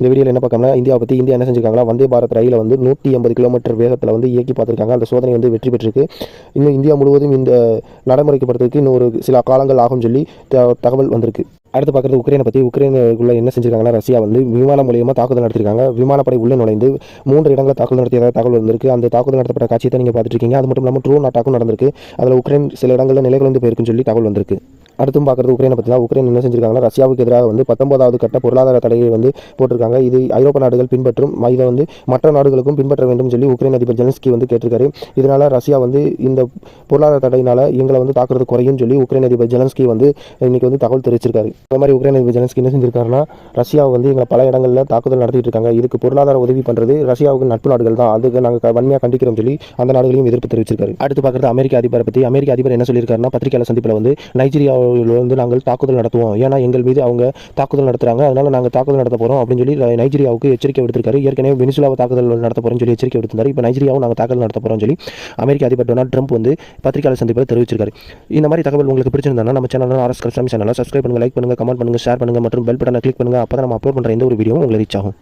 இந்த வீடியோவில் என்ன பார்க்கணும்னா இந்தியாவை பற்றி இந்தியா என்ன செஞ்சிருக்காங்களா வந்தே பாரத் ரயிலை வந்து 180 கிலோமீட்டர் வேகத்தில் வந்து இயக்கி பார்த்துருக்காங்க. அந்த சோதனை வந்து வெற்றி பெற்றிருக்கு. இன்னும் இந்தியா முழுவதும் இந்த நடைமுறைப்படுத்துறதுக்கு இன்னும் ஒரு சில காலங்கள் ஆகும் சொல்லி தகவல் வந்திருக்கு. அடுத்து பார்க்குறது உக்ரைனை பற்றி. உக்ரைனுக்குள்ள என்ன செஞ்சிருக்காங்கன்னா ரஷ்யா வந்து விமானம் மூலியமாக தாக்குதல் நடத்திருக்காங்க. விமானப்படை உள்ள நுழைந்து 3 இடங்களில் தாக்குதல் நடத்தியதாக தகவல் வந்திருக்கு. அந்த தாக்குதல் நடத்தப்பட்ட காட்சியை தான் நீங்கள் பார்த்துட்டு இருக்கீங்க. அது மட்டும் இல்லாமல் ட்ரோன் அட்டாக்கும் நடந்திருக்கு. அதில் உக்ரைன் சில இடங்களில் நிலைகுலைந்து போயிருக்குன்னு சொல்லி தகவல் வந்திருக்கு. அடுத்தும் பார்க்குறது உக்ரைனை பற்றி தான். உக்ரைன் என்ன செஞ்சிருக்காங்கன்னா ரஷ்யாவுக்கு எதிராக வந்து 19வது கட்ட பொருளாதார தடையை வந்து போட்டிருக்காங்க. இது ஐரோப்பிய நாடுகள் பின்பற்றும், இதை வந்து மற்ற நாடுகளுக்கும் பின்பற்ற வேண்டும் சொல்லி உக்ரைன் அதிபர் ஜெலன்ஸ்கி வந்து கேட்டிருக்காரு. இதனால ரஷ்யா வந்து இந்த பொருளாதார தடையினால எங்களை வந்து தாக்குறது குறையும் சொல்லி உக்ரைன் அதிபர் ஜெலன்ஸ்கி வந்து இன்னைக்கு வந்து தகவல் தெரிவிச்சிருக்காரு. இந்த மாதிரி உக்ரைன் அதிபர் ஜெலன்ஸ்கி என்ன செஞ்சிருக்காருன்னா ரஷ்யா வந்து எங்களை பல இடங்களில் தாக்குதல் நடத்திட்டு இருக்காங்க. இதுக்கு பொருளாதார உதவி பண்ணுறது ரஷ்யாவுக்கு நட்பு நாடுகள் தான், அதுக்கு நாங்கள் வன்மையாக கண்டிக்கிறோம் சொல்லி அந்த நாடுகளையும் எதிர்ப்பு தெரிவிச்சிருக்காரு. அடுத்து பார்க்குறது அமெரிக்க அதிபரை பற்றி. அமெரிக்க அதிபர் என்ன சொல்லியிருக்காருன்னா பத்திரிகையாளர் சந்திப்பில் வந்து நைஜீரியாவில் வந்து நாங்கள் தாக்குதல் நடத்துவோம், ஏன்னா எங்கள் மீது அவங்க தாக்குதல் நடத்துறாங்க, அதனால நாங்கள் தாக்குதல் நடத்த போகிறோம் அப்படின்னு சொல்லி நைஜீரியாவுக்கு எச்சரிக்கை விடுத்திருக்காரு. ஏற்கனவே வெனிசுலாவை தாக்குதல் நடத்த போகிறோம்னு சொல்லி எச்சரிக்கை விடுத்திருந்தார். இப்போ நைஜீரியாவும் நாங்கள் தாக்குதல் நடத்த போகிறோம்னு சொல்லி அமெரிக்க அதிபர் டொனால்ட் ட்ரம்ப் வந்து பத்திரிகையாளர் சந்திப்பில் தெரிவிச்சிருக்காரு. இந்த மாதிரி தகவல் உங்களுக்கு பிடிச்சிருந்தா நம்ம சேனல் RS Kalsami சேனலை சப்ஸ்கிரைப் பண்ணுங்கள், லைக் பண்ணுங்கள், கமெண்ட் பண்ணுங்கள், ஷேர் பண்ணுங்கள் மற்றும் பெல் பட்டனை கிளிக் பண்ணுங்கள். அப்போ தான் நம்ம அப்லோட் பண்ணுற எந்த ஒரு வீடியோவும் உங்களுக்கு ரீச் ஆகும்.